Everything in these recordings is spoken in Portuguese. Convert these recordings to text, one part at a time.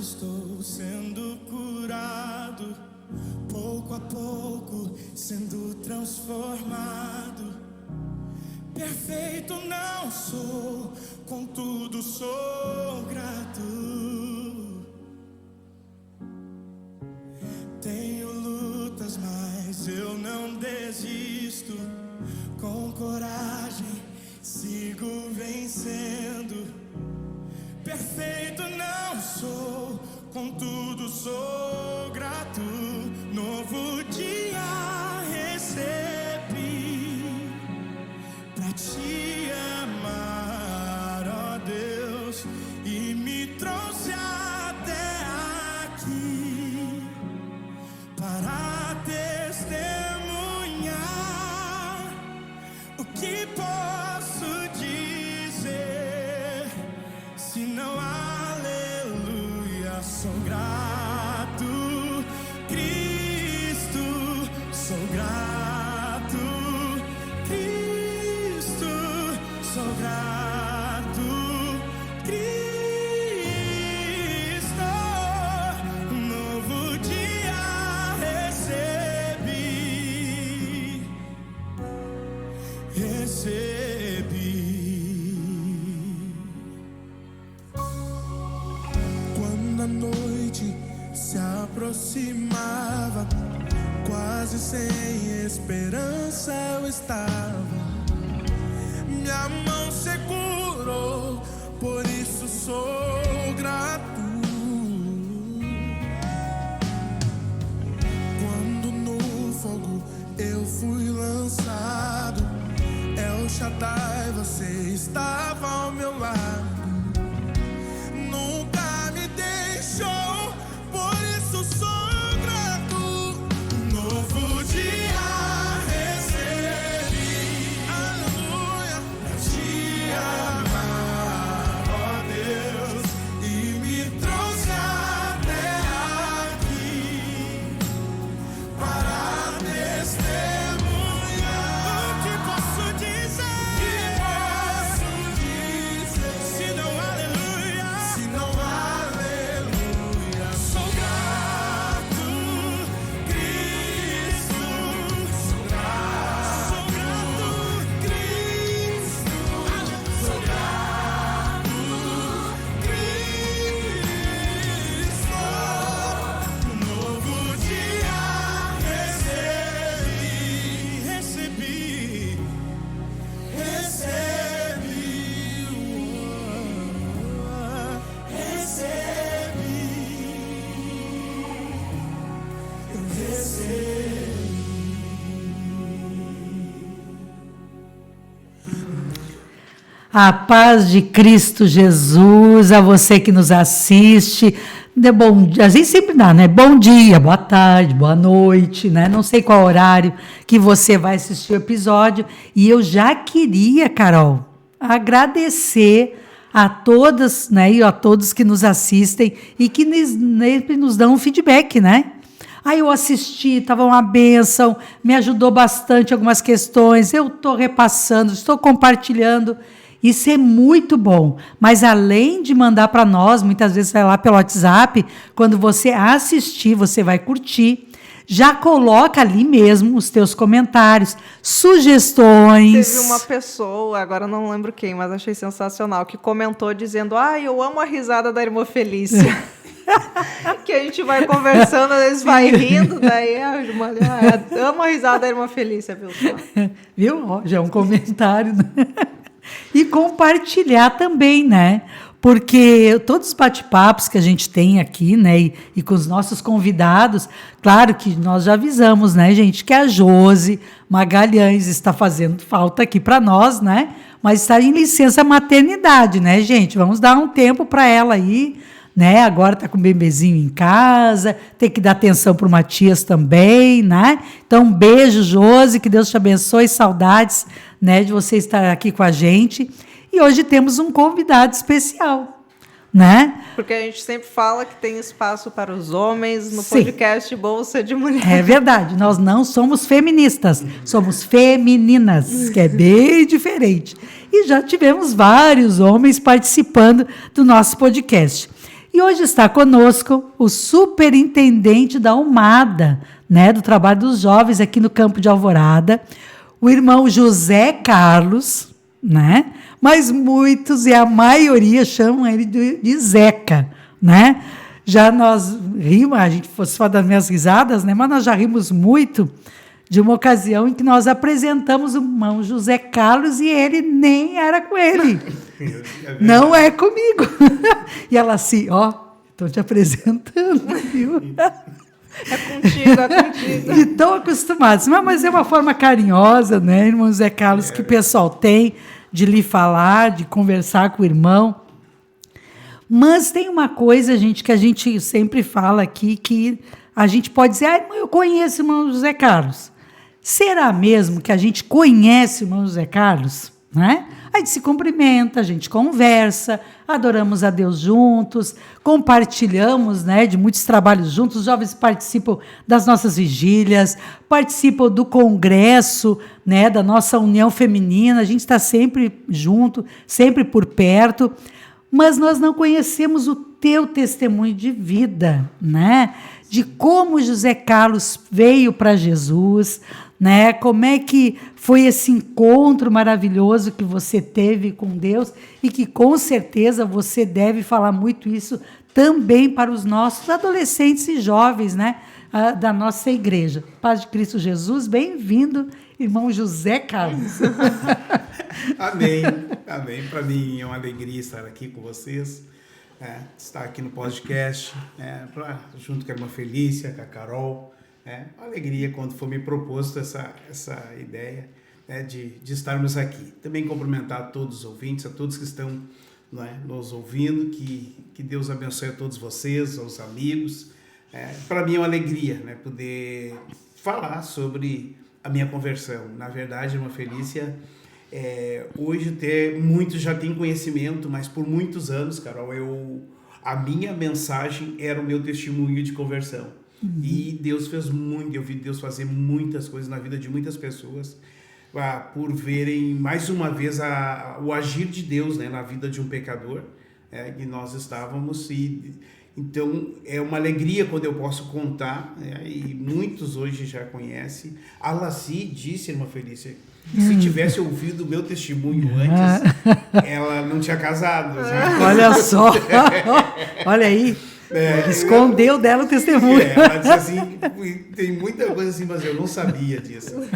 estou sendo curado, pouco a pouco sendo transformado. Perfeito não sou, contudo sou grato. Tenho lutas, mas eu não desisto. Com coragem sigo vencendo. Perfeito não sou, contudo sou grato. Novo dia recebi pra te amar, ó Deus, e me trouxe até aqui para testemunhar. O que posso dizer se não aleluia? Sou grato, Cristo, sou grato, Cristo, sou grato, Cristo. Novo dia recebi. Quando a noite se aproximava, quase sem esperança eu estava. Minha mão segurou, por isso sou grato. Quando no fogo eu fui lançado, El Shaddai, você estava ao meu lado. Nunca me deixou, por isso sou grato. Novo dia recebi, aleluia, pra te amar, ó Deus, e me trouxe até aqui para testemunhar. O que posso dizer? Se não aleluia, sou grato, Cristo, sou grato, Cristo, sou grato, Cristo. Novo dia recebi. A paz de Cristo Jesus, a você que nos assiste, bom, a gente sempre dá, né? Bom dia, boa tarde, boa noite, né? Não sei qual horário que você vai assistir o episódio. E eu já queria, Carol, agradecer a todas, né? E a todos que nos assistem e que sempre nos dão um feedback, né? Aí eu assisti, estava uma bênção, me ajudou bastante algumas questões, eu estou repassando, estou compartilhando. Isso é muito bom, mas além de mandar para nós, muitas vezes vai lá pelo WhatsApp, quando você assistir, você vai curtir, já coloca ali mesmo os teus comentários, sugestões. Teve uma pessoa, agora não lembro quem, mas achei sensacional, que comentou dizendo, eu amo a risada da irmã Felícia. Que a gente vai conversando, às vezes vai rindo, daí a irmã, amo a risada da irmã Felícia, viu? Viu? Ó, já é um comentário, né? E compartilhar também, né? Porque todos os bate-papos que a gente tem aqui, né? E com os nossos convidados, claro que nós já avisamos, né, gente, que a Josi Magalhães está fazendo falta aqui para nós, né? Mas está em licença maternidade, né, gente? Vamos dar um tempo para ela aí, né? Agora está com o bebezinho em casa, tem que dar atenção para o Matias também, né? Então, um beijo, Josi, que Deus te abençoe, saudades, né, de você estar aqui com a gente. E hoje temos um convidado especial, né? Porque a gente sempre fala que tem espaço para os homens no podcast Bolsa de Mulher. É verdade, nós não somos feministas, somos femininas, que é bem diferente. E já tivemos vários homens participando do nosso podcast. E hoje está conosco o superintendente da UMADA, né, do trabalho dos jovens aqui no Campo de Alvorada, o irmão José Carlos, né? Mas muitos e a maioria chamam ele de Zeca, né? Já nós rimos, a gente fosse falar das minhas risadas, né? Mas nós já rimos muito de uma ocasião em que nós apresentamos o irmão José Carlos e ele nem era com ele. Não é comigo. E ela assim, ó, estou te apresentando, viu? É contigo. E tão acostumados. Mas é uma forma carinhosa, né, irmão José Carlos, que o pessoal tem de lhe falar, de conversar com o irmão. Mas tem uma coisa, gente, que a gente sempre fala aqui, que a gente pode dizer, eu conheço o irmão José Carlos. Será mesmo que a gente conhece o irmão José Carlos? Né? A gente se cumprimenta, a gente conversa, adoramos a Deus juntos, compartilhamos, né, de muitos trabalhos juntos, os jovens participam das nossas vigílias, participam do congresso, né, da nossa união feminina, a gente está sempre junto, sempre por perto, mas nós não conhecemos o teu testemunho de vida, né? De como José Carlos veio para Jesus, né? Como é que foi esse encontro maravilhoso que você teve com Deus e que com certeza você deve falar muito isso também para os nossos adolescentes e jovens, né? Da nossa igreja. Paz de Cristo Jesus, bem-vindo, irmão José Carlos. Amém, amém. Para mim é uma alegria estar aqui com vocês, estar aqui no podcast, junto com a irmã Felícia, com a Carol. Uma alegria quando foi me proposto essa ideia de estarmos aqui. Também cumprimentar a todos os ouvintes, a todos que estão nos ouvindo, que Deus abençoe a todos vocês, aos amigos. Para mim é uma alegria poder falar sobre a minha conversão. Na verdade, irmã Felícia, hoje até muitos já têm conhecimento, mas por muitos anos, Carol, a minha mensagem era o meu testemunho de conversão. Uhum. E Deus fez muito, eu vi Deus fazer muitas coisas na vida de muitas pessoas, por verem mais uma vez o agir de Deus, na vida de um pecador, que nós estávamos. Então, é uma alegria quando eu posso contar, e muitos hoje já conhecem. A Laci disse, irmã Felícia, que se tivesse ouvido o meu testemunho antes, ela não tinha casado. Sabe? Olha só, olha aí, escondeu dela o testemunho. Ela disse assim, tem muita coisa assim, mas eu não sabia disso.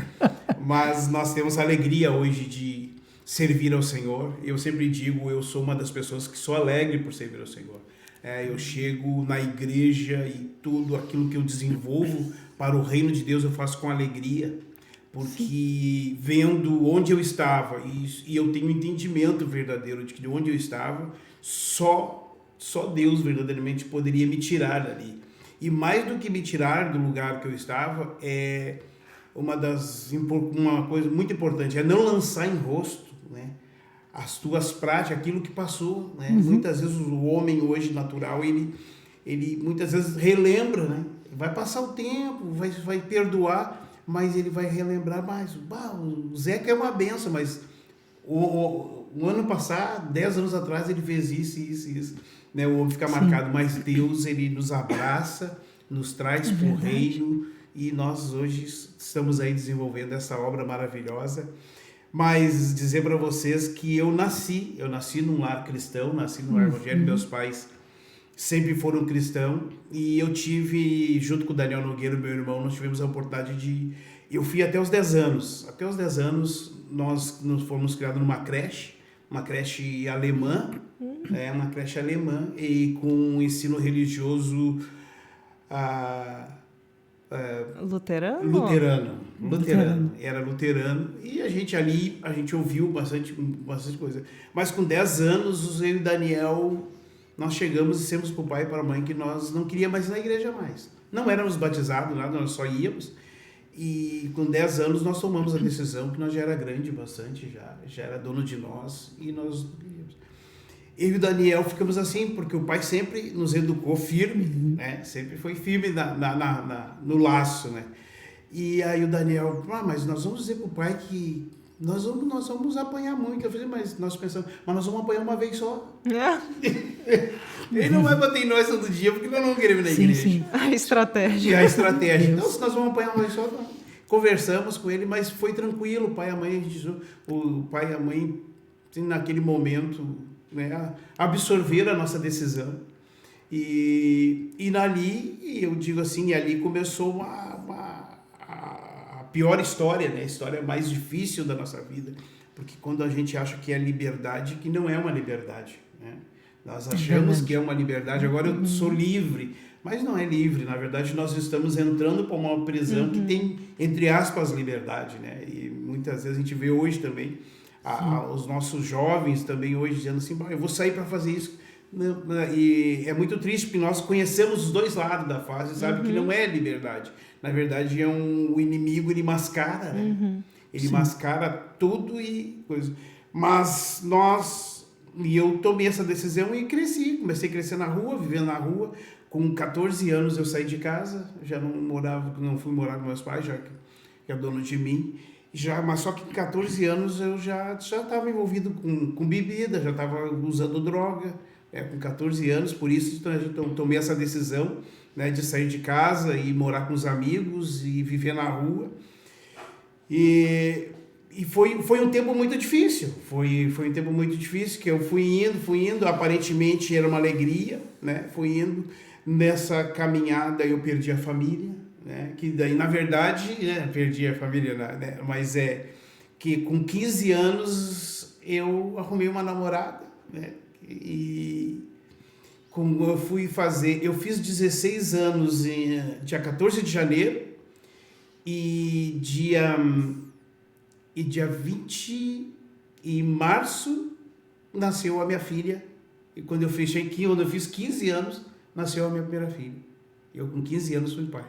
Mas nós temos a alegria hoje de servir ao Senhor. Eu sempre digo, eu sou uma das pessoas que sou alegre por servir ao Senhor. Eu chego na igreja e tudo aquilo que eu desenvolvo para o reino de Deus eu faço com alegria, porque vendo onde eu estava e eu tenho um entendimento verdadeiro de que de onde eu estava, só Deus verdadeiramente poderia me tirar dali. E mais do que me tirar do lugar que eu estava, uma coisa muito importante é não lançar em rosto, as tuas práticas, aquilo que passou, Uhum. Muitas vezes o homem hoje natural, ele muitas vezes relembra, Vai passar o tempo, vai perdoar, mas ele vai relembrar mais. O Zeca é uma benção, mas o ano passado, 10 anos atrás, ele fez isso. O homem fica marcado, mas Deus, ele nos abraça, nos traz para o reino, e nós hoje estamos aí desenvolvendo essa obra maravilhosa. Mas dizer para vocês que eu nasci num lar cristão, nasci num lar evangélico, meus pais sempre foram cristãos, e eu tive, junto com o Daniel Nogueira, meu irmão, nós tivemos a oportunidade eu fui até os 10 anos. Até os 10 anos nós fomos criados numa creche alemã, uma creche alemã, e com um ensino religioso luterano. Era luterano, e a gente ouviu bastante coisa. Mas com 10 anos, eu e o Daniel, nós chegamos e dissemos para o pai e para a mãe que nós não queríamos mais ir na igreja mais. Não éramos batizados, nada, nós só íamos. E com 10 anos nós tomamos a decisão, que nós já era grande bastante, já era dono de nós, e nós íamos. Eu e o Daniel ficamos assim, porque o pai sempre nos educou firme, Sempre foi firme no laço, E aí o Daniel, mas nós vamos dizer para o pai que nós vamos apanhar muito. Eu falei, mas nós pensamos, mas nós vamos apanhar uma vez só. Ele não vai bater em nós todo dia, porque nós não queremos ir na igreja. Sim. A estratégia. E a estratégia. Então, se nós vamos apanhar uma vez só, conversamos com ele, mas foi tranquilo. O pai e a mãe, assim, naquele momento, né, absorveram a nossa decisão. E ali, eu digo assim, ali começou a pior história, né? A história mais difícil da nossa vida. Porque quando a gente acha que é liberdade, que não é uma liberdade, né? Nós achamos que é uma liberdade, agora eu sou livre, mas não é livre. Na verdade, nós estamos entrando para uma prisão que tem, entre aspas, liberdade, né? E muitas vezes a gente vê hoje também os nossos jovens também hoje dizendo assim, eu vou sair para fazer isso. E é muito triste porque nós conhecemos os dois lados da face e sabe que não é liberdade. Na verdade, o inimigo, ele mascara, né? Ele mascara tudo e coisa. Mas eu tomei essa decisão e cresci. Comecei a crescer na rua, vivendo na rua. Com 14 anos eu saí de casa, já não fui morar com meus pais, já que é dono de mim. Mas só que com 14 anos eu já estava envolvido com bebida, já estava usando droga. Com 14 anos, por isso eu tomei essa decisão, né, de sair de casa e morar com os amigos e viver na rua. E foi um tempo muito difícil, foi um tempo muito difícil, que eu fui indo, aparentemente era uma alegria, né, fui indo, nessa caminhada eu perdi a família, né, que daí na verdade, né, perdi a família, né, mas que com 15 anos eu arrumei uma namorada, né, e eu fiz 16 anos dia 14 de janeiro e dia 20 de março nasceu a minha filha. E quando eu fiz 15 anos, nasceu a minha primeira filha. Eu com 15 anos fui pai.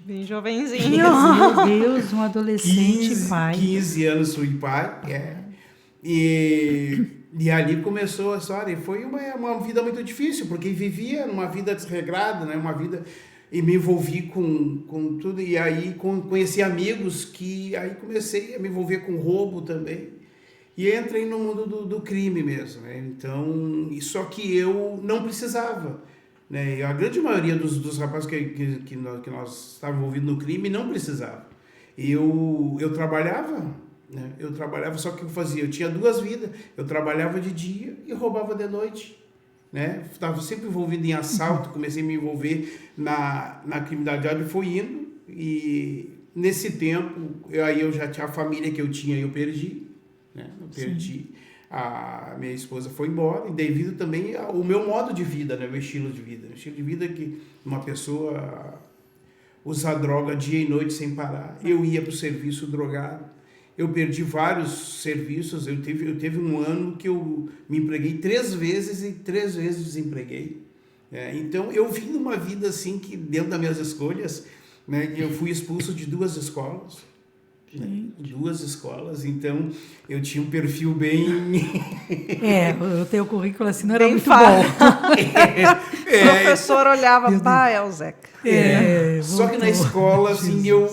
Bem jovenzinho. Meu Deus, um adolescente pai. 15 anos fui pai, E ali começou a história, e foi uma vida muito difícil, porque vivia numa vida desregrada, né? Uma vida, e me envolvi com tudo, e aí conheci amigos que aí comecei a me envolver com roubo também, e entrei no mundo do crime mesmo, né? Então, só que eu não precisava, né? A grande maioria dos rapazes que nós estávamos envolvidos no crime não precisava. Eu trabalhava, né? Eu trabalhava, só que eu tinha duas vidas. Eu trabalhava de dia e roubava de noite, né? Estava sempre envolvido em assalto, comecei a me envolver na criminalidade, foi indo, e nesse tempo aí eu já tinha a família que eu tinha, eu perdi, né? Eu perdi. A minha esposa foi embora, e devido também ao meu modo de vida, né? Meu estilo de vida que uma pessoa usa droga dia e noite sem parar. Eu ia para o serviço drogado. Eu perdi vários serviços, eu teve um ano que eu me empreguei 3 vezes e 3 vezes desempreguei. Então, eu vim numa vida assim, que dentro das minhas escolhas, né, eu fui expulso de 2 escolas. Né, 2 escolas, então eu tinha um perfil bem... O teu currículo assim não era Bem muito fácil. bom. O professor olhava, é o Zeca. Só que na escola, assim, eu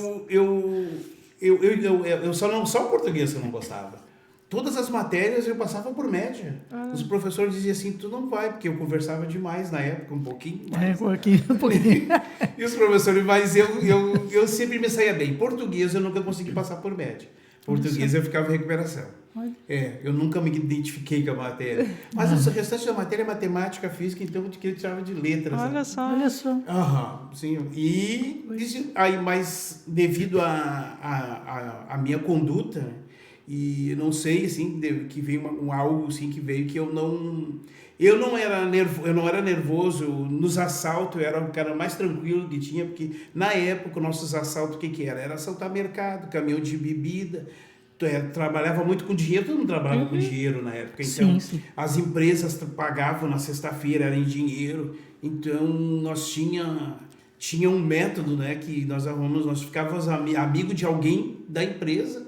só o português que eu não gostava. Todas as matérias eu passava por média. Os professores diziam assim, tu não vai, porque eu conversava demais na época, um pouquinho mais. Um pouquinho. E os professores, mas eu sempre me saía bem. Português eu nunca consegui passar por média. Português eu ficava em recuperação. Eu nunca me identifiquei com a matéria. Mas o restante da matéria é matemática, física, então eu tirava de letras. Olha Olha só. Sim. Aí, mas devido à minha conduta, e eu não sei, assim, que veio algo assim que veio que eu não era nervoso nos assaltos, eu era o cara mais tranquilo que tinha, porque na época nossos assaltos, o que era? Era assaltar mercado, caminhão de bebida. Trabalhava muito com dinheiro, todo mundo trabalhava com dinheiro na época, então Sim. As empresas pagavam na sexta-feira, era em dinheiro, então nós tinha um método, né, que nós arrumamos, nós ficávamos amigos de alguém da empresa,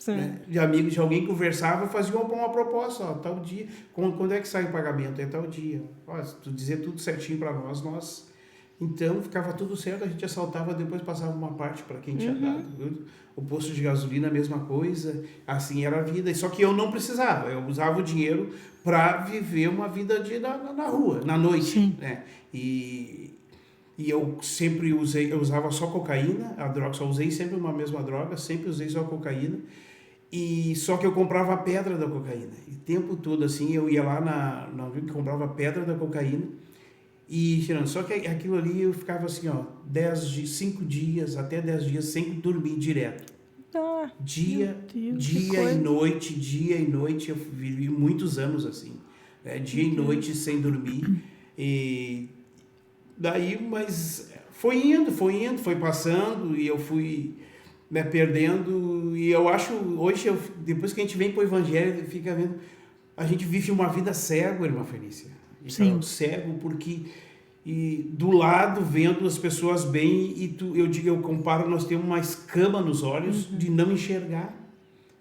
né, de amigo de alguém, conversava, fazia uma proposta, tal dia, quando é que sai o pagamento? É tal dia. Se tu dizer tudo certinho para nós Então ficava tudo certo, a gente assaltava, depois passava uma parte para quem tinha dado. O posto de gasolina, a mesma coisa, assim era a vida. Só que eu não precisava, eu usava o dinheiro para viver uma vida na rua, na noite. Sim. Né? E eu sempre eu usava só cocaína, a droga, só usei sempre uma mesma droga, sempre usei só cocaína. E só que eu comprava a pedra da cocaína. E o tempo todo assim, eu ia lá na comprava a pedra da cocaína e tirando. Só que aquilo ali eu ficava assim, ó, 5 dias, até 10 dias sem dormir direto. Ah, Dia meu Deus, que e coisa. noite, eu vivi muitos anos assim, né? Dia e noite sem dormir. E daí, mas foi indo, foi passando e eu fui, né, perdendo. E eu acho, hoje, depois que a gente vem para o Evangelho, fica vendo, a gente vive uma vida cego, irmã Felícia. Sim. Cego porque do lado vendo as pessoas bem e eu comparo, nós temos uma escama nos olhos de não enxergar.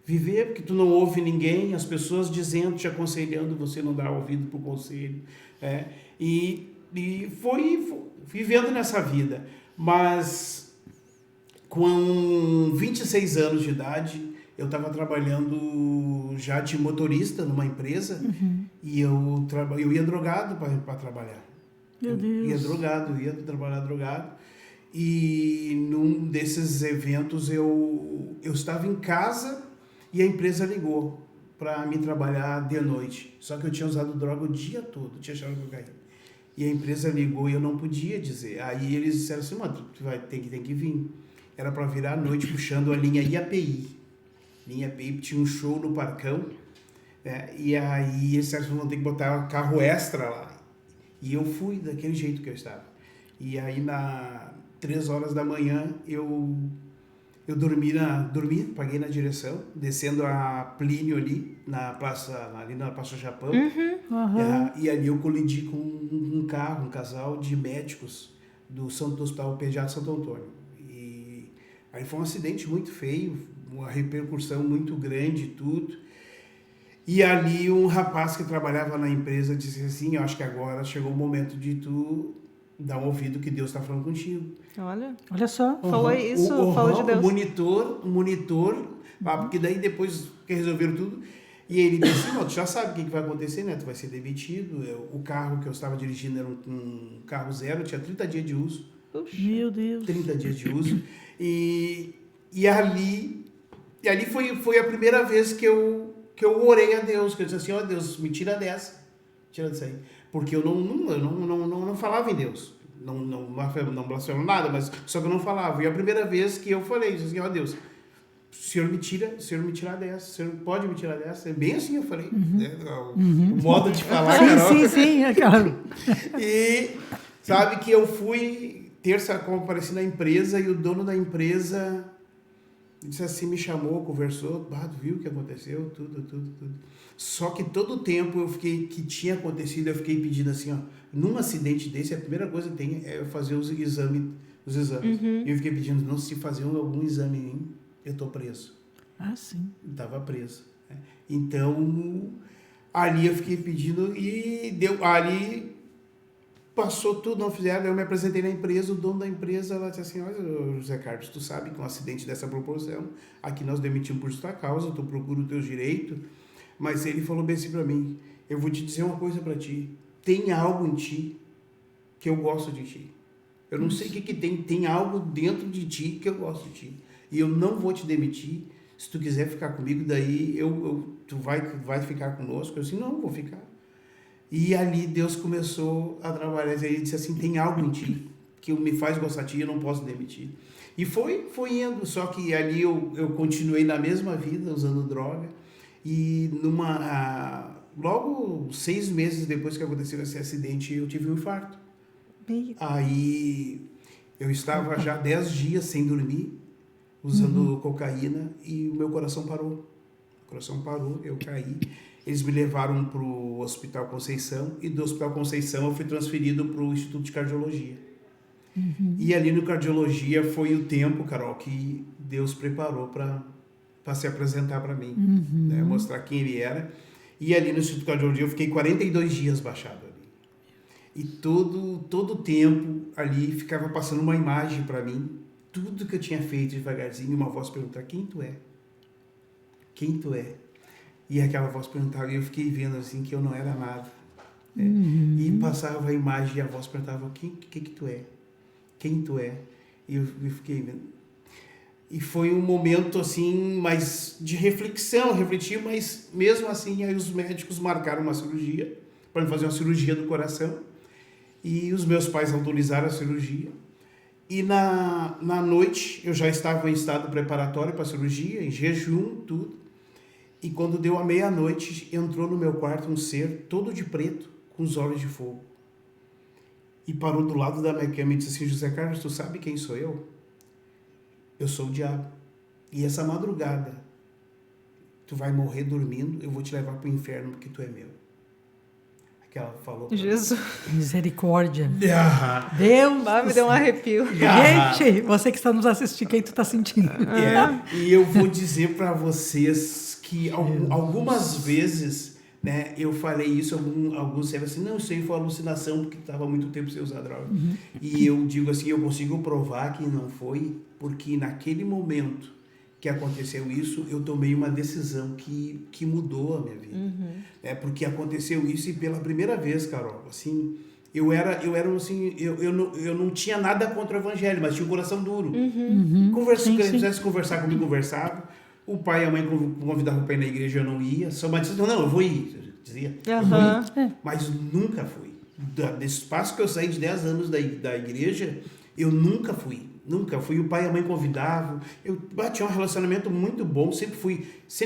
Viver porque tu não ouve ninguém, as pessoas dizendo, te aconselhando, você não dá ouvido para o conselho. E foi vivendo nessa vida. Mas com 26 anos de idade, eu estava trabalhando já de motorista numa empresa e eu ia drogado para trabalhar. Meu Deus. Ia trabalhar drogado. E num desses eventos eu estava em casa e a empresa ligou para me trabalhar de noite. Só que eu tinha usado droga o dia todo, tinha achado cocaína. E a empresa ligou e eu não podia dizer. Aí eles disseram assim, mano, tem que vir. Era para virar à noite puxando a linha IAPI. Linha IAPI tinha um show no Parcão. E aí eles disseram, vão ter que botar carro extra lá. E eu fui daquele jeito que eu estava. E aí, 3 horas da manhã, eu dormi, paguei na direção, descendo a Plínio ali, na Praça Japão. E ali eu colidi com um casal de médicos do Hospital Pediátrico Santo Antônio. E aí foi um acidente muito feio, uma repercussão muito grande, tudo. E ali um rapaz que trabalhava na empresa disse assim, eu acho que agora chegou o momento de tu dar um ouvido que Deus está falando contigo. Olha só. Falou isso, falou de Deus. O monitor, porque daí depois que resolveram tudo, e ele disse, tu já sabe o que vai acontecer, né? Tu vai ser demitido. O carro que eu estava dirigindo era um carro zero, tinha 30 dias de uso. Puxa. Meu Deus. 30 dias de uso. E ali foi a primeira vez que eu orei a Deus, que eu disse assim, ó Deus, me tira dessa, tira disso aí, porque eu não falava em Deus, não blasfemo nada, mas só que eu não falava, e a primeira vez que eu falei, disse assim, ó Deus, o Senhor me tirar dessa, o Senhor pode me tirar dessa, é bem assim eu falei, né? O modo de falar, Carol. Sim, claro. E sabe que eu fui, terça, compareci na empresa, e o dono da empresa disse assim, me chamou, conversou, viu o que aconteceu, tudo. Só que todo o tempo que tinha acontecido, eu fiquei pedindo assim, ó, num acidente desse, a primeira coisa que tem é fazer os exames. E eu fiquei pedindo, não, se fazer algum exame em mim, eu tô preso. Sim. Eu estava preso. Né? Então, ali eu fiquei pedindo e ali passou tudo, não fizeram, eu me apresentei na empresa, o dono da empresa, ela disse assim, olha, José Carlos, tu sabe que um acidente dessa proporção, aqui nós demitimos por justa causa, tu procura o teu direito, mas ele falou bem assim para mim, eu vou te dizer uma coisa para ti, tem algo em ti que eu gosto de ti. Eu não sei o que tem algo dentro de ti que eu gosto de ti. E eu não vou te demitir, se tu quiser ficar comigo, daí tu vai ficar conosco. Eu disse, não, vou ficar. E ali Deus começou a trabalhar. Ele disse assim, tem algo em ti que me faz gostar de ti, eu não posso demitir. E foi indo, só que ali eu continuei na mesma vida, usando droga. E logo 6 meses depois que aconteceu esse acidente, eu tive um infarto. Aí eu estava já 10 dias sem dormir, usando cocaína, e o meu coração parou. Eu caí. Eles me levaram para o Hospital Conceição, e do Hospital Conceição eu fui transferido para o Instituto de Cardiologia. E ali no Cardiologia foi o tempo, Carol, que Deus preparou para se apresentar para mim, né? Mostrar quem ele era. E ali no Instituto de Cardiologia eu fiquei 42 dias baixado ali. E todo tempo ali ficava passando uma imagem para mim, tudo que eu tinha feito devagarzinho, uma voz perguntava: quem tu é? Quem tu é? E aquela voz perguntava, e eu fiquei vendo assim que eu não era nada. E passava a imagem e a voz perguntava: quem que tu é? Quem tu é? E eu fiquei vendo. E foi um momento assim, mais de reflexão, refletir, mas mesmo assim aí os médicos marcaram uma cirurgia, para me fazer uma cirurgia do coração, e os meus pais autorizaram a cirurgia. E na noite eu já estava em estado preparatório para a cirurgia, em jejum, tudo. E quando deu a meia-noite, entrou no meu quarto um ser todo de preto, com os olhos de fogo. E parou do lado da minha cama e disse assim: José Carlos, tu sabe quem sou eu? Eu sou o diabo. E essa madrugada, tu vai morrer dormindo, eu vou te levar para o inferno porque tu é meu. Aquela falou. Jesus. Misericórdia. Ah, Deus. Me deu um arrepio. Gente, você que está nos assistindo, quem tu está sentindo? E eu vou dizer para vocês que algumas vezes, né, eu falei isso, alguns disseram assim: não, isso aí foi alucinação porque estava muito tempo sem usar droga. E eu digo assim, eu consigo provar que não foi, porque naquele momento que aconteceu isso, eu tomei uma decisão que mudou a minha vida. Porque aconteceu isso, e pela primeira vez, Carol, assim, eu era assim, eu não tinha nada contra o evangelho, mas tinha o coração duro. Se quisesse conversar comigo, conversava. O pai e a mãe convidavam para ir na igreja, eu não ia. São Batista, não, eu vou ir. Eu dizia, eu vou ir. Mas nunca fui. Desse espaço que eu saí de 10 anos da igreja, eu nunca fui. Nunca fui. O pai e a mãe convidavam. Eu tinha um relacionamento muito bom. Sempre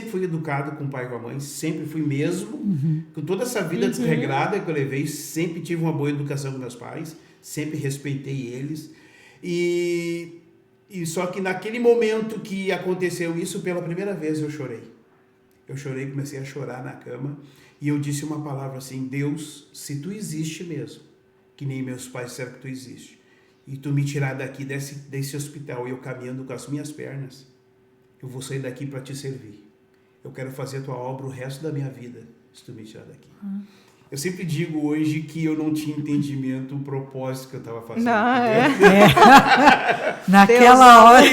fui educado com o pai e com a mãe. Sempre fui mesmo. Com toda essa vida desregrada que eu levei, sempre tive uma boa educação com meus pais. Sempre respeitei eles. E só que naquele momento que aconteceu isso, pela primeira vez eu chorei. Eu chorei, comecei a chorar na cama. E eu disse uma palavra assim: Deus, se tu existe mesmo, que nem meus pais disseram que tu existe, e tu me tirar daqui desse hospital e eu caminhando com as minhas pernas, eu vou sair daqui para te servir. Eu quero fazer a tua obra o resto da minha vida, se tu me tirar daqui. Eu sempre digo hoje que eu não tinha entendimento do propósito que eu estava fazendo. Naquela hora.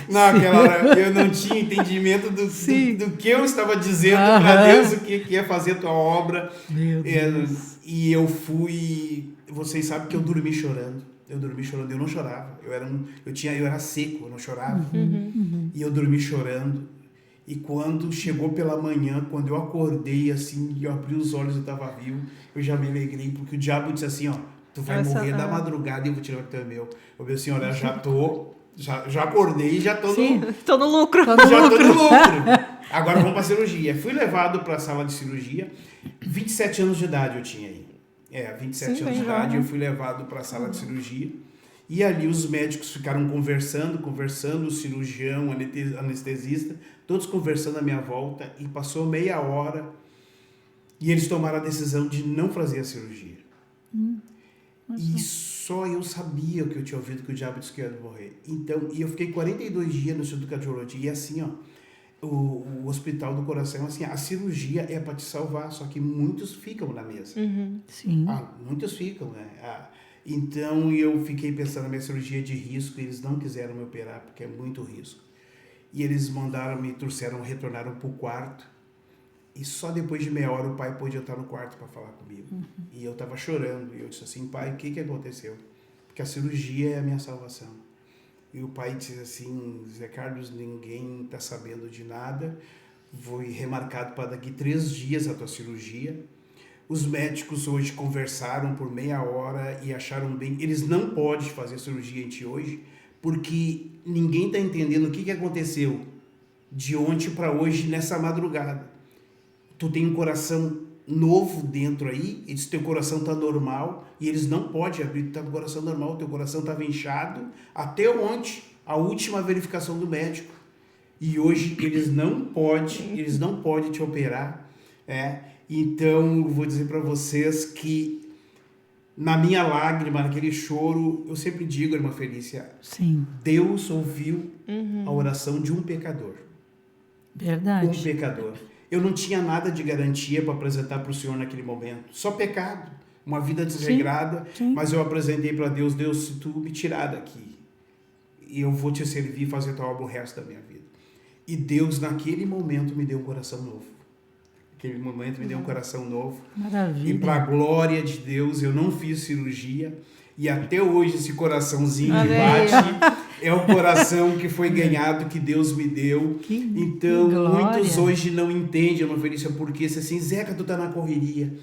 Naquela hora eu não tinha entendimento do que eu estava dizendo para Deus, o que ia fazer a tua obra. Meu Deus. E eu fui... Vocês sabem que eu dormi chorando. Eu não chorava. Eu era seco, eu não chorava. E eu dormi chorando. E quando chegou pela manhã, quando eu acordei assim, eu abri os olhos, eu estava vivo, eu já me alegrei, porque o diabo disse assim, ó, tu vai morrer da madrugada e eu vou tirar o que tu é meu. Eu disse assim, olha, já acordei, já tô Tô no lucro. Tô no lucro. Agora vamos pra cirurgia. Fui levado pra sala de cirurgia, 27 anos de idade eu tinha aí. 27 anos de idade, eu fui levado pra sala de cirurgia. E ali os médicos ficaram conversando, o cirurgião, o anestesista, todos conversando à minha volta, e passou meia hora e eles tomaram a decisão de não fazer a cirurgia. E só eu sabia o que eu tinha ouvido, que o diabo disse que eu ia morrer. Então, e eu fiquei 42 dias no Instituto de Cardiologia, e assim, ó, o Hospital do Coração, assim, a cirurgia é para te salvar, só que muitos ficam na mesa. Sim. Muitos ficam, né? Então eu fiquei pensando na minha cirurgia de risco, eles não quiseram me operar porque é muito risco. E eles retornaram para o quarto, e só depois de meia hora o pai pôde entrar no quarto para falar comigo. E eu estava chorando, e eu disse assim, pai, o que aconteceu? Porque a cirurgia é a minha salvação. E o pai disse assim, Zé Carlos, ninguém está sabendo de nada, foi remarcado para daqui 3 dias a tua cirurgia. Os médicos hoje conversaram por meia hora e acharam bem. Eles não podem fazer cirurgia em ti hoje, porque ninguém está entendendo o que aconteceu de ontem para hoje, nessa madrugada. Tu tem um coração novo dentro aí, e teu coração está normal, e eles não podem abrir, tu tá com o coração normal, teu coração estava inchado, até ontem, a última verificação do médico. E hoje eles não podem te operar, Então, eu vou dizer para vocês que na minha lágrima, naquele choro, eu sempre digo, irmã Felícia, Sim. Deus ouviu a oração de um pecador. Verdade. Um pecador. eu não tinha nada de garantia para apresentar para o Senhor naquele momento. Só pecado, uma vida desregrada, mas eu apresentei para Deus, Deus, se tu me tirar daqui, eu vou te servir e fazer tua obra o resto da minha vida. E Deus, naquele momento, me deu um coração novo. Naquele momento, me deu um coração novo. Maravilha. E para a glória de Deus, eu não fiz cirurgia. E até hoje, esse coraçãozinho que bate é o coração que foi ganhado, que Deus me deu. Então, muitos hoje não entendem, irmã Felícia, porque assim, Zeca, tu tá na correria.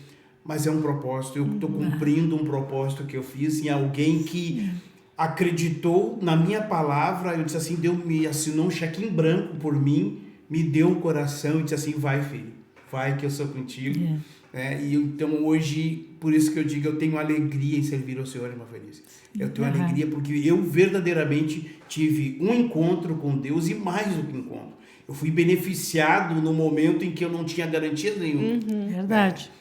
Mas é um propósito. Eu estou cumprindo um propósito que eu fiz em alguém que acreditou na minha palavra. Eu disse assim, Deus me assinou um cheque em branco por mim, me deu um coração e disse assim, vai, filho, vai que eu sou contigo. E então hoje, por isso que eu digo, eu tenho alegria em servir ao Senhor, irmã Felícia. Eu tenho alegria porque eu verdadeiramente tive um encontro com Deus e mais do que um encontro. Eu fui beneficiado no momento em que eu não tinha garantia nenhuma. Verdade.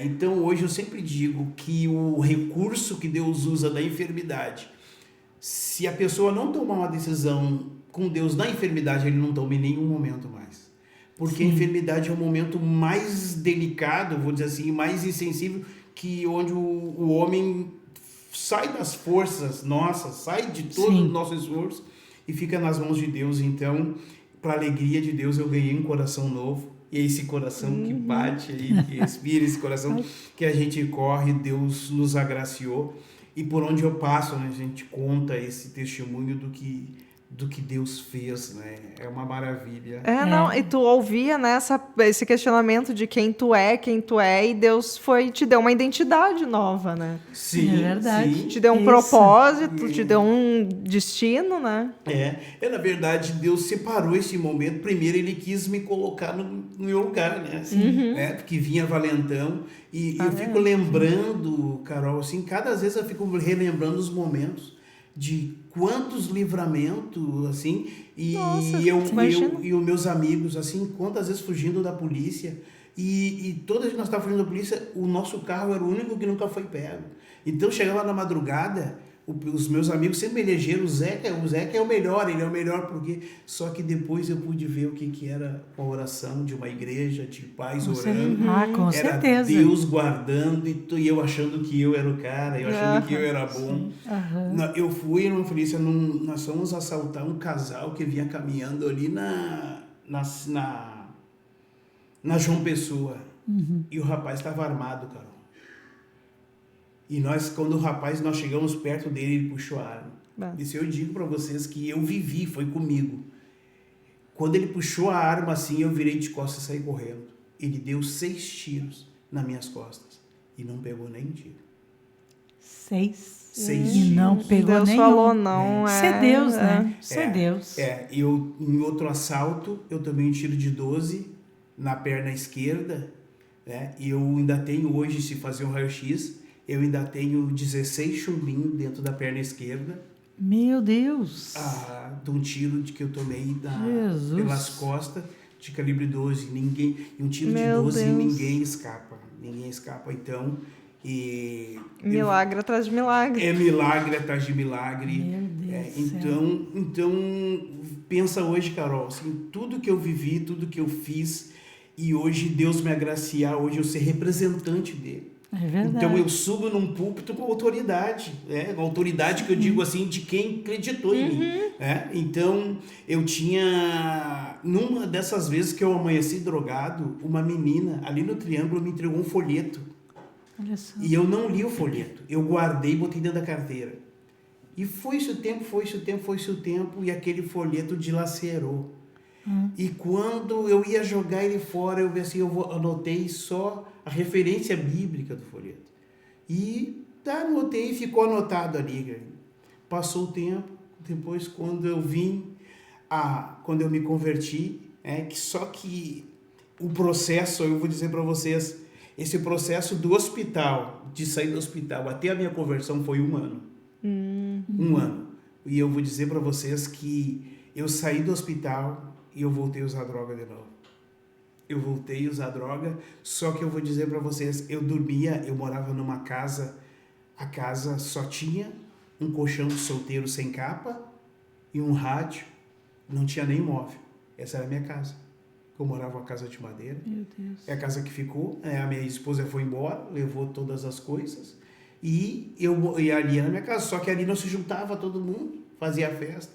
Então hoje eu sempre digo que o recurso que Deus usa da enfermidade, se a pessoa não tomar uma decisão com Deus na enfermidade, ele não toma em nenhum momento mais. Porque a enfermidade é o momento mais delicado, vou dizer assim, mais insensível, que onde o homem sai das forças nossas, sai de todo o nosso esforço e fica nas mãos de Deus. Então, para a alegria de Deus, eu ganhei um coração novo. E é esse coração que bate, que respira, esse coração que a gente corre, Deus nos agraciou. E por onde eu passo, né, a gente conta esse testemunho do que Deus fez, né? É uma maravilha. Não, e tu ouvia, né, esse questionamento de quem tu é, e Deus te deu uma identidade nova, né? Sim, é verdade. sim. Te deu um propósito, te deu um destino, né? Na verdade, Deus separou esse momento. Primeiro, Ele quis me colocar no meu lugar, né? Assim, porque vinha valentão. E eu fico lembrando, Carol, assim, cada vez eu fico relembrando os momentos de quantos livramentos, assim, e os meus amigos, assim, quantas vezes fugindo da polícia, e todas as vezes que nós estávamos fugindo da polícia, o nosso carro era o único que nunca foi pego. Então, chegava na madrugada, os meus amigos sempre me elegeram, o Zeca é o melhor, ele é o melhor, porque só que depois eu pude ver o que era a oração de uma igreja, de pais orando. Com era certeza. Deus guardando e eu achando que eu era o cara, eu achando que eu era bom. Eu fui, irmã Felícia, nós fomos assaltar um casal que vinha caminhando ali na João Pessoa. E o rapaz estava armado, cara. E quando nós chegamos perto dele, ele puxou a arma. Isso eu digo para vocês que eu vivi, foi comigo. Quando ele puxou a arma assim, eu virei de costas e saí correndo. Ele deu 6 tiros nas minhas costas e não pegou nem um tiro. 6 tiros. E não pegou Deus nenhum. falou não. Isso é Deus, né? Isso é Deus. Eu, em outro assalto, eu tomei um tiro de 12 na perna esquerda, né? E eu ainda tenho hoje, se fazer um raio-x, eu ainda tenho 16 chumbinhos dentro da perna esquerda. Meu Deus! De um tiro que eu tomei pelas costas, de calibre 12. Um tiro de 12 e ninguém escapa. Ninguém escapa. Então, milagre atrás de milagre. É milagre atrás de milagre. Meu Deus então, pensa hoje, Carol, assim, tudo que eu vivi, tudo que eu fiz, e hoje Deus me agraciar, hoje eu ser representante dele. É verdade. Então eu subo num púlpito com autoridade, né? Com autoridade que eu digo assim, de quem acreditou em mim. Né? Então eu tinha, numa dessas vezes que eu amanheci drogado, uma menina ali no Triângulo me entregou um folheto. Olha só. E eu não li o folheto, eu guardei e botei dentro da carteira. E foi-se o tempo, e aquele folheto dilacerou. E quando eu ia jogar ele fora, eu vi assim, anotei só a referência bíblica do folheto. E anotei e ficou anotado ali. Passou o tempo, depois quando eu quando eu me converti, só que o processo, eu vou dizer para vocês, esse processo do hospital, de sair do hospital até a minha conversão foi 1 ano. 1 ano. E eu vou dizer para vocês que eu saí do hospital e eu voltei a usar droga de novo. Eu voltei a usar droga, só que eu vou dizer para vocês, eu morava numa casa, a casa só tinha um colchão de solteiro sem capa e um rádio, não tinha nem móvel. Essa era a minha casa. eu morava numa casa de madeira. Meu Deus. É a casa que ficou. A minha esposa foi embora, levou todas as coisas. E ali era a minha casa. Só que ali não se juntava todo mundo, fazia festa.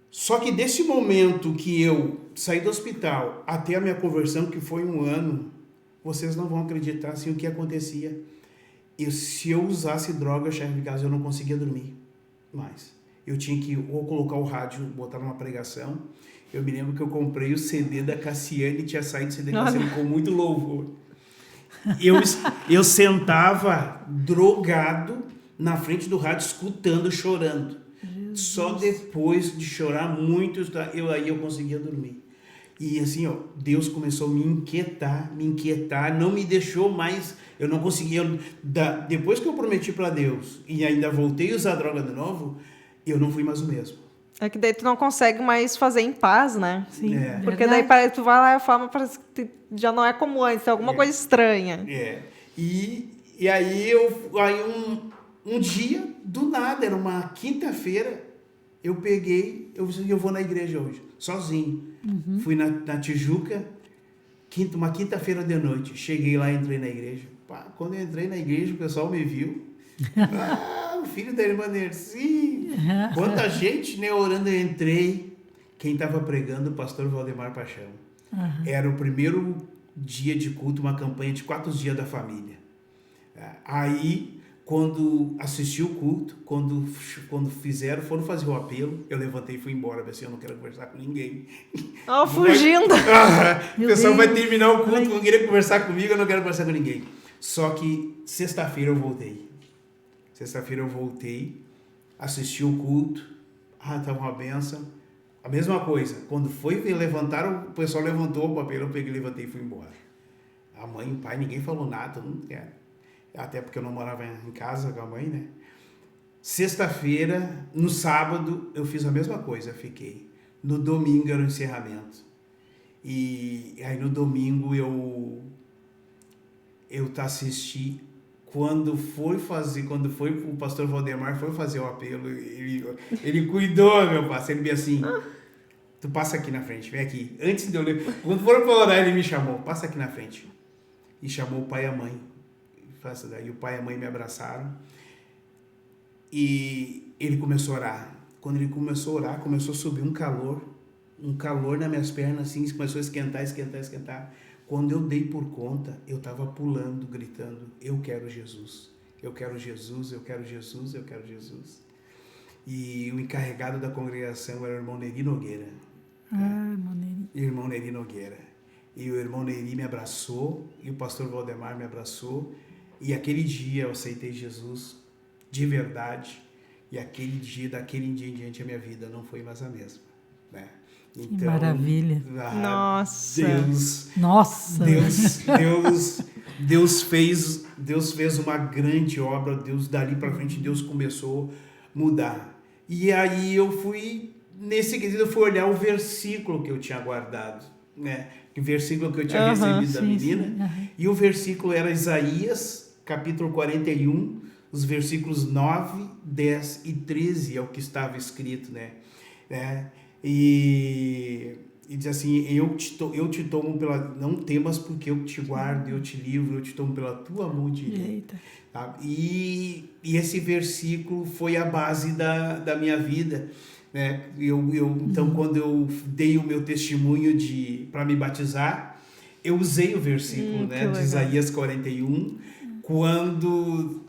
Só que desse momento que eu saí do hospital até a minha conversão, que foi 1 ano, vocês não vão acreditar assim, o que acontecia. Se eu usasse droga, eu chegava em casa, eu não conseguia dormir mais. Eu tinha que ou colocar o rádio, botar numa pregação. Eu me lembro que eu comprei o CD da Cassiane, tinha saído o CD da Cassiane com muito louvor. Eu sentava drogado na frente do rádio, escutando, chorando. Jesus. Só depois de chorar muito, aí eu conseguia dormir. E assim, ó, Deus começou a me inquietar, não me deixou mais, eu não conseguia, depois que eu prometi para Deus e ainda voltei a usar droga de novo, eu não fui mais o mesmo. É que daí tu não consegue mais fazer em paz, né? Sim, Porque daí parece, tu vai lá e a forma parece que já não é como antes, é alguma coisa estranha. E aí um dia, do nada, era uma quinta-feira, eu peguei, eu vou na igreja hoje, sozinho. Uhum. Fui na Tijuca, uma quinta-feira de noite. Cheguei lá e entrei na igreja. Quando eu entrei na igreja, o pessoal me viu. O filho da irmã Nerci. Quanta gente, né, orando, eu entrei. Quem estava pregando, o pastor Valdemar Paixão. Uhum. Era o primeiro dia de culto, uma campanha de 4 dias da família. Aí, quando assisti o culto, quando foram fazer o apelo, eu levantei e fui embora, assim, eu não quero conversar com ninguém. Fugindo! O pessoal vai terminar o culto, não queria conversar comigo, eu não quero conversar com ninguém. Só que sexta-feira eu voltei. Assisti o culto, estava uma benção. A mesma coisa, quando foi levantar, o pessoal levantou o papel, eu peguei, levantei e fui embora. A mãe, o pai, ninguém falou nada, todo mundo quer. Até porque eu não morava em casa com a mãe, né? Sexta-feira, no sábado, eu fiz a mesma coisa, fiquei. No domingo era o encerramento. E aí no domingo eu assisti. Quando foi o pastor Valdemar foi fazer o apelo, ele cuidou, meu parceiro, ele me assim, tu passa aqui na frente, vem aqui. Antes de eu ler, quando foram para orar, ele me chamou, passa aqui na frente. E chamou o pai e a mãe. Daí o pai e a mãe me abraçaram. E ele começou a orar. Quando ele começou a orar, começou a subir um calor nas minhas pernas, assim, começou a esquentar. Quando eu dei por conta, eu estava pulando, gritando, eu quero Jesus, eu quero Jesus, eu quero Jesus, eu quero Jesus. E o encarregado da congregação era o irmão Neri Nogueira. Irmão Neri Nogueira. E o irmão Neri me abraçou, e o pastor Valdemar me abraçou, e aquele dia eu aceitei Jesus de verdade, e daquele dia em diante a minha vida não foi mais a mesma, né? Então, que maravilha. Nossa. Deus fez uma grande obra. Deus, dali para frente, Deus começou a mudar. E aí eu fui, nesse quesito, eu fui olhar o versículo que eu tinha guardado, né? O versículo que eu tinha recebido da menina. E o versículo era Isaías, capítulo 41, os versículos 9, 10 e 13, é o que estava escrito, né? E diz assim, eu te tomo não temas porque eu te guardo, eu te livro, eu te tomo pela tua mão direita. Tá? E esse versículo foi a base da minha vida, né? Então, quando eu dei o meu testemunho para me batizar, eu usei o versículo, né, de Isaías 41, quando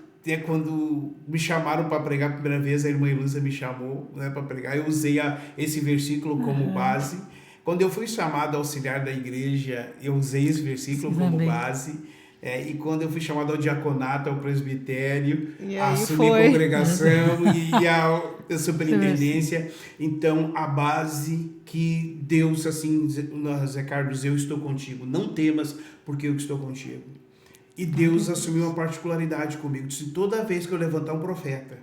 me chamaram para pregar a primeira vez, a irmã Ilusa me chamou, né, para pregar, eu usei esse versículo como base. Quando eu fui chamado auxiliar da igreja, eu usei esse versículo como base. E quando eu fui chamado ao diaconato, ao presbitério, assumi a congregação e a superintendência. Então, a base que Deus, assim, Zé Carlos, eu estou contigo. Não temas, porque eu estou contigo. E Deus assumiu uma particularidade comigo. Disse, toda vez que eu levantar um profeta,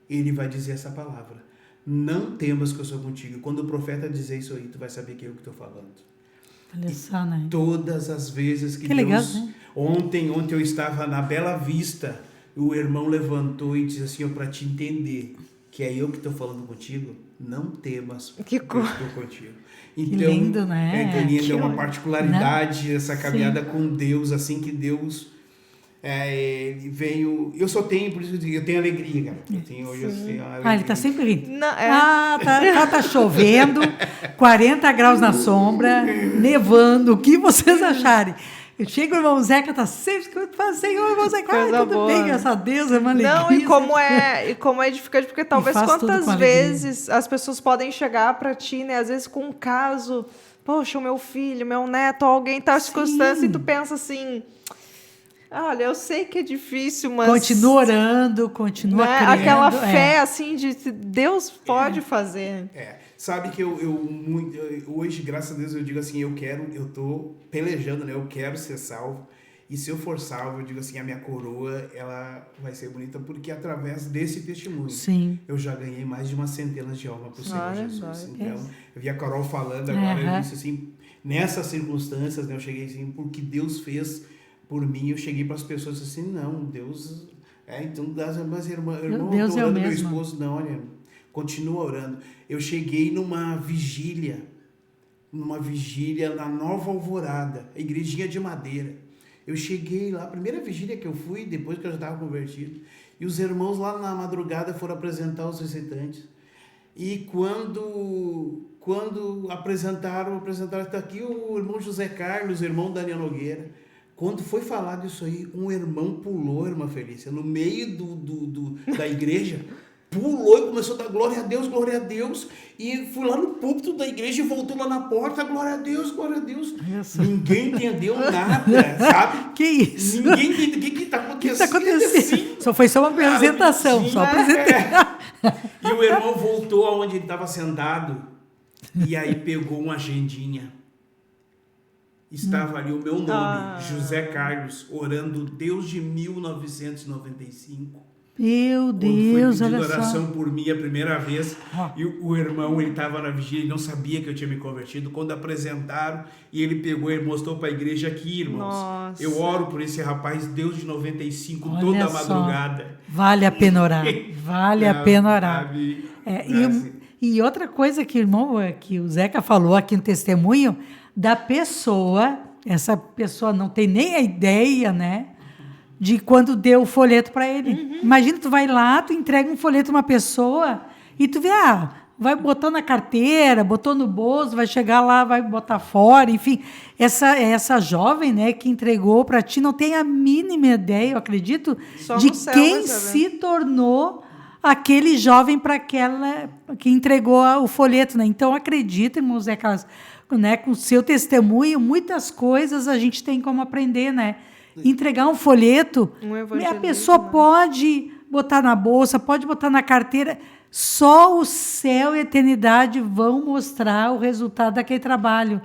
ele vai dizer essa palavra. Não temas que eu sou contigo. Quando o profeta dizer isso aí, tu vai saber que é eu que estou falando. Olha só, né? Todas as vezes que Deus... legal, né? Ontem eu estava na Bela Vista, o irmão levantou e disse assim, para te entender, que é eu que estou falando contigo, não temas, Que porque eu estou contigo. lindo, né? É lindo, Que é uma olho. particularidade essa caminhada com Deus, assim que Deus ele veio. Eu só tenho, por isso que eu digo, eu tenho alegria, cara. Eu tenho hoje assim, uma alegria. Ele tá sempre rindo. Não, é. Tá chovendo, 40 graus na sombra, nevando, o que vocês acharem. Eu chego, o irmão Zeca tá sempre falando, Senhor, irmão Zeca, Coisa tudo boa. bem, graças a Deus, é uma alegria. Não, e como é edificante, porque talvez faz tudo quantas com alegria. vezes as pessoas podem chegar para ti, né? Às vezes com um caso, poxa, o meu filho, meu neto, alguém tá circunstância, e tu pensa assim, olha, eu sei que é difícil, mas... Continua orando, continua né? crendo. Aquela fé, assim, de Deus pode fazer. Sabe que eu hoje, graças a Deus, eu digo assim, eu tô pelejando, né? Eu quero ser salvo. E se eu for salvo, eu digo assim, a minha coroa, ela vai ser bonita, porque através desse testemunho, Sim. eu já ganhei mais de uma centena de almas pro Senhor Olha, Jesus. olha. Então, eu vi a Carol falando agora, eu disse assim, nessas circunstâncias, né? Eu cheguei assim, porque Deus fez por mim, eu cheguei para as pessoas assim, não, Deus... então, mas irmão, Deus eu tô é o orando meu mesmo. esposo, não, olha, continua orando. Eu cheguei numa vigília na Nova Alvorada, a igrejinha de madeira. Eu cheguei lá, a primeira vigília que eu fui, depois que eu já estava convertido, e os irmãos lá na madrugada foram apresentar os visitantes. E quando apresentaram, está aqui o irmão José Carlos, o irmão Daniel Nogueira. Quando foi falado isso aí, um irmão pulou, irmã Felícia, no meio da igreja, pulou e começou a dar glória a Deus, e fui lá no púlpito da igreja e voltou lá na porta, glória a Deus, glória a Deus. Isso. Ninguém entendeu nada, sabe? Que isso? Ninguém entendeu o que está O acontecendo. que está acontecendo? Só foi só uma apresentação, só apresentei. E o irmão voltou aonde ele estava sentado, e aí pegou uma agendinha. Estava ali o meu nome, José Carlos, orando Deus de 1995. Meu Quando Deus, foi olha pedido só. oração por mim a primeira vez, e o irmão, ele estava na vigília, ele não sabia que eu tinha me convertido. Quando apresentaram, e ele pegou e mostrou para a igreja aqui, irmãos. Nossa. Eu oro por esse rapaz, Deus de 95, Olha toda a só. madrugada. Vale a pena orar. Vale a pena orar. Sabe? E outra coisa que que o Zeca falou aqui no testemunho, da pessoa, essa pessoa não tem nem a ideia, né? De quando deu o folheto para ele. Imagina, tu vai lá, tu entrega um folheto a uma pessoa e tu vê, vai botar na carteira, botou no bolso, vai chegar lá, vai botar fora, enfim. Essa jovem, né, que entregou para ti, não tem a mínima ideia, eu acredito, Só de no céu quem vai saber. se tornou aquele jovem para aquela que entregou o folheto, né? Então, acredita, irmão Zé Carlos, né, com o seu testemunho, muitas coisas a gente tem como aprender, né? Entregar um folheto, Um a evangelismo, pessoa né? pode botar na bolsa, pode botar na carteira, só o céu e a eternidade vão mostrar o resultado daquele trabalho,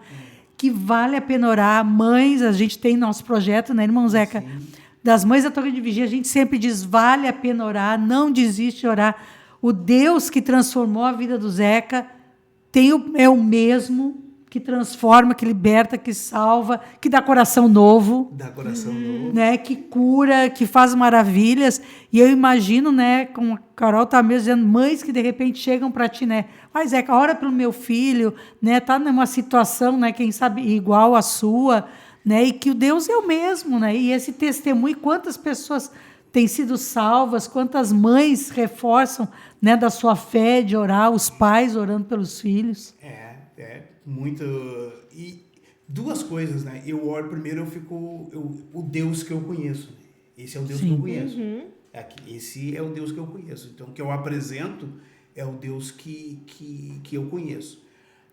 que vale a pena orar. Mães, a gente tem nosso projeto, né, irmão Zeca? Das Mães da Torre de Vigia, a gente sempre diz, vale a pena orar, não desiste de orar. O Deus que transformou a vida do Zeca é o mesmo que transforma, que liberta, que salva, que dá coração novo, Dá coração novo. né, que cura, que faz maravilhas. E eu imagino, né, como a Carol está mesmo dizendo, mães que de repente chegam para ti, né, Zeca, ora pelo meu filho, né, tá numa situação, né, quem sabe igual à sua, né, e que o Deus é o mesmo, né, e esse testemunho, quantas pessoas têm sido salvas, quantas mães reforçam, né, da sua fé de orar, os pais orando pelos filhos. Muito. E duas coisas, né? Eu oro primeiro, o Deus que eu conheço. Esse é o Deus que eu conheço. Esse é o Deus que eu conheço. Então, o que eu apresento é o Deus que eu conheço.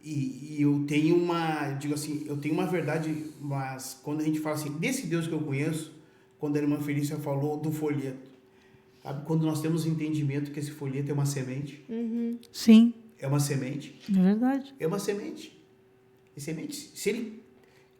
E eu tenho eu tenho uma verdade, mas quando a gente fala assim, desse Deus que eu conheço, quando a irmã Felícia falou do folheto, sabe? Quando nós temos entendimento que esse folheto é uma semente. Sim. É uma semente. É verdade. É uma semente. E semente, se ele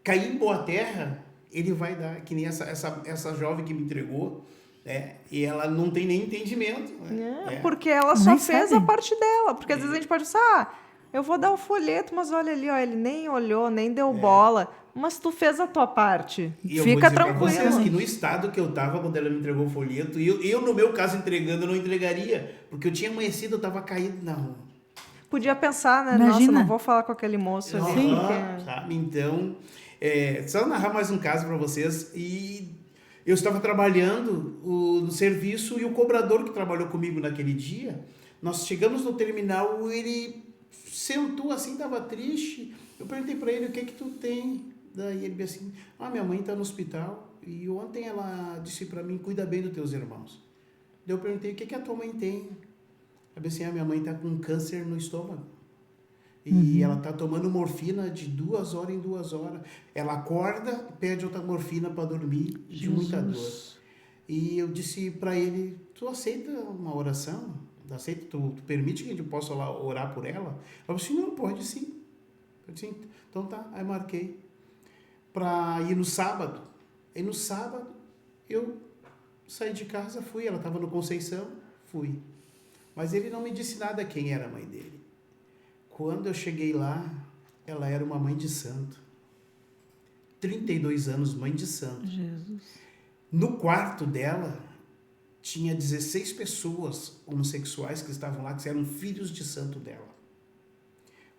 cair em boa terra, ele vai dar, que nem essa jovem que me entregou, né? E ela não tem nem entendimento. Né? Porque ela só Nem fez sabe. a parte dela. Porque às vezes a gente pode pensar, eu vou dar o folheto, mas olha ali, ó, ele nem olhou, nem deu bola. Mas tu fez a tua parte. E eu Fica vou dizer pra vocês tranquilo. que no estado que eu tava quando ela me entregou o folheto, eu no meu caso entregando, eu não entregaria, porque eu tinha amanhecido, eu tava caído na rua. Podia pensar, né? Imagina. Nossa, não vou falar com aquele moço ali. Sim. porque- Sabe? Então, só narrar mais um caso para vocês. E eu estava trabalhando no serviço e o cobrador que trabalhou comigo naquele dia, nós chegamos no terminal, ele sentou assim, estava triste. Eu perguntei para ele, o que que tu tem? Daí ele disse assim, minha mãe está no hospital e ontem ela disse para mim, cuida bem dos teus irmãos. Daí eu perguntei, o que que a tua mãe tem? Ela disse assim, minha mãe está com câncer no estômago. E ela está tomando morfina de 2 horas em 2 horas. Ela acorda, pede outra morfina para dormir, de muita dor. E eu disse para ele, tu aceita uma oração? Aceita, tu permite que a gente possa lá orar por ela? Eu disse, não, pode sim. Eu disse, então tá, aí marquei para ir no sábado. E no sábado eu saí de casa, fui, ela estava no Conceição, fui. Mas ele não me disse nada quem era a mãe dele. Quando eu cheguei lá, ela era uma mãe de santo. 32 anos, mãe de santo. Jesus. No quarto dela, tinha 16 pessoas homossexuais que estavam lá, que eram filhos de santo dela.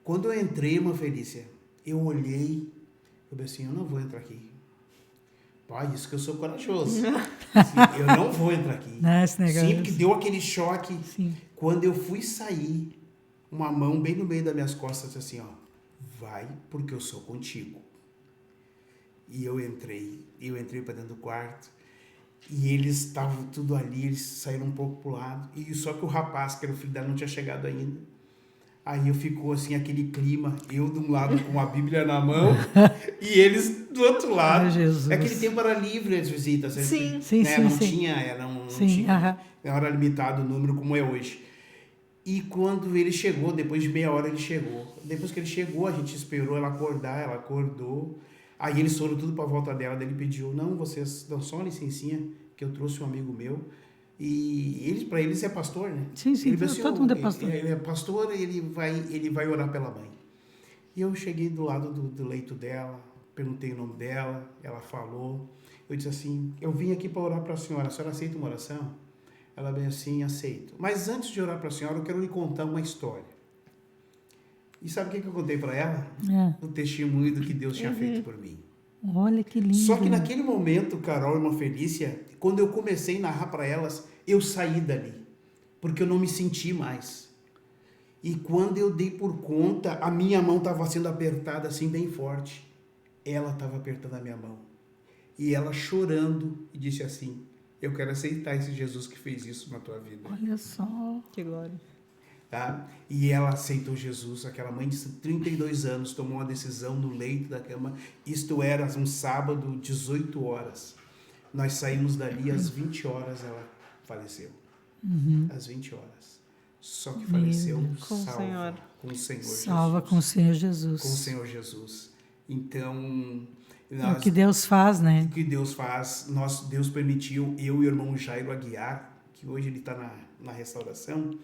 Quando eu entrei, irmã Felícia, eu olhei, eu pensei assim, eu não vou entrar aqui. Pai, isso que eu sou corajoso. Assim, eu não vou entrar aqui. Não, esse negócio. Sim, porque deu aquele choque. Sim. Quando eu fui sair, uma mão bem no meio das minhas costas disse assim, vai porque eu sou contigo. E eu entrei para dentro do quarto e eles estavam tudo ali, eles saíram um pouco pro lado e só que o rapaz, que era o filho dela, não tinha chegado ainda. Aí eu ficou assim, aquele clima, eu de um lado com a Bíblia na mão e eles do outro lado. Ai, Jesus. Aquele tempo era livre as visitas. Sim. Sim, né? sim, Não sim. tinha, não Sim, tinha. aham. Era limitado o número como é hoje. E quando ele chegou, depois de meia hora ele chegou. Depois que ele chegou, a gente esperou ela acordar, ela acordou. Aí eles foram tudo para a volta dela, daí ele pediu, não, vocês dão só uma licencinha, que eu trouxe um amigo meu. E para eles é pastor, né? Sim, sim, ele disse, todo mundo é pastor. Ele é pastor, ele vai orar pela mãe. E eu cheguei do lado do leito dela, perguntei o nome dela, ela falou. Eu disse assim, eu vim aqui para orar para a senhora aceita uma oração? Ela bem assim, aceito. Mas antes de orar para a senhora, eu quero lhe contar uma história. E sabe o que eu contei para ela? O testemunho do que Deus tinha feito por mim. Olha que lindo. Só que naquele momento, Carol e irmã Felícia, quando eu comecei a narrar para elas, eu saí dali. Porque eu não me senti mais. E quando eu dei por conta, a minha mão estava sendo apertada assim bem forte. Ela estava apertando a minha mão. E ela chorando e disse assim, eu quero aceitar esse Jesus que fez isso na tua vida. Olha só. Que glória. Tá? E ela aceitou Jesus, aquela mãe de 32 anos, tomou uma decisão no leito da cama. Isto era um sábado, 18 horas. Nós saímos dali às 20 horas, ela faleceu. Às 20 horas. Só que faleceu Com o salva Senhor. com o Senhor Salva Jesus. com o Senhor Jesus. Com o Senhor Jesus. Então, É o que Deus faz, né? o que Deus faz, Deus permitiu, eu e o irmão Jairo Aguiar, que hoje ele está na restauração,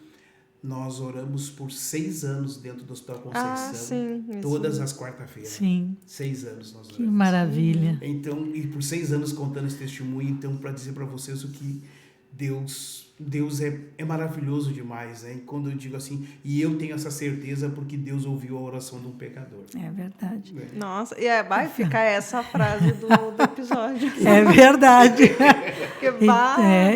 nós oramos por 6 anos dentro do Hospital Conceição. Sim. isso. Todas as quarta-feiras. Sim. 6 anos nós Que oramos. maravilha. Então, e por 6 anos contando esse testemunho, então, para dizer para vocês o que Deus é maravilhoso demais, né? E quando eu digo assim, e eu tenho essa certeza porque Deus ouviu a oração de um pecador. É verdade. Né? Nossa, e vai ficar essa frase do episódio. É verdade. Porque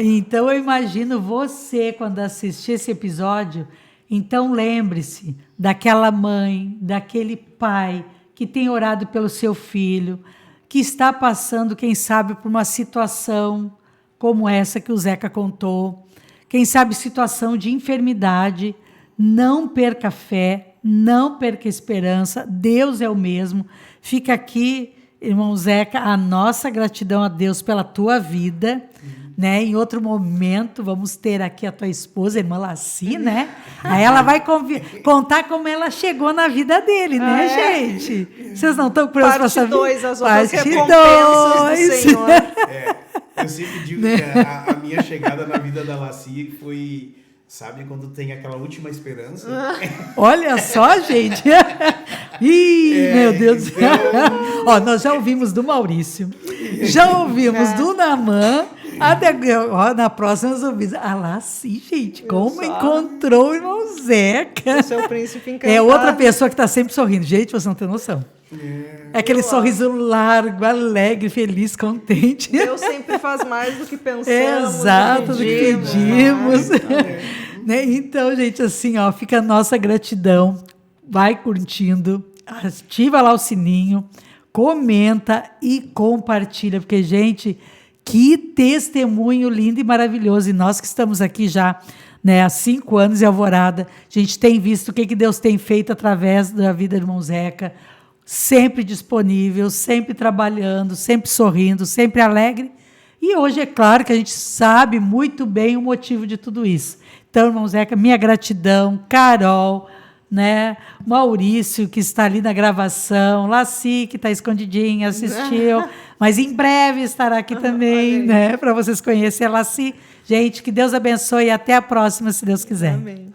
Então eu imagino você, quando assistir esse episódio, então lembre-se daquela mãe, daquele pai que tem orado pelo seu filho, que está passando, quem sabe, por uma situação como essa que o Zeca contou, quem sabe situação de enfermidade. Não perca fé, não perca esperança, Deus é o mesmo. Fica aqui, irmão Zeca, a nossa gratidão a Deus pela tua vida, né? Em outro momento, vamos ter aqui a tua esposa, a irmã Laci, né? Aí ela vai contar como ela chegou na vida dele, né, gente? Vocês não estão prontos para saber? Parte 2, as outras Parte recompensas do 2. Senhor. Eu sempre digo que a minha chegada na vida da Laci foi Sabe quando tem aquela última esperança? Olha só, gente. Ih, meu Deus do céu. Ó, nós já ouvimos do Maurício, já ouvimos do Namã, até ó, na próxima nós ouvimos. Ah, lá sim, gente, como encontrou o irmão Zeca. O seu príncipe encantado. É outra pessoa que está sempre sorrindo. Gente, você não tem noção. É aquele sorriso largo, alegre, feliz, contente. Deus sempre faz mais do que pensamos. Exato, do que pedimos. Né? Então, gente, assim, ó, fica a nossa gratidão. Vai curtindo, ativa lá o sininho, comenta e compartilha, porque, gente, que testemunho lindo e maravilhoso. E nós que estamos aqui já, né, há 5 anos em Alvorada, a gente tem visto o que Deus tem feito através da vida do irmão Zeca, sempre disponível, sempre trabalhando, sempre sorrindo, sempre alegre. E hoje é claro que a gente sabe muito bem o motivo de tudo isso. Então, irmão Zeca, minha gratidão, Carol, né, Maurício, que está ali na gravação, Laci, que está escondidinha, assistiu, mas em breve estará aqui também, né, para vocês conhecerem a Laci. Gente, que Deus abençoe e até a próxima, se Deus quiser. Amém.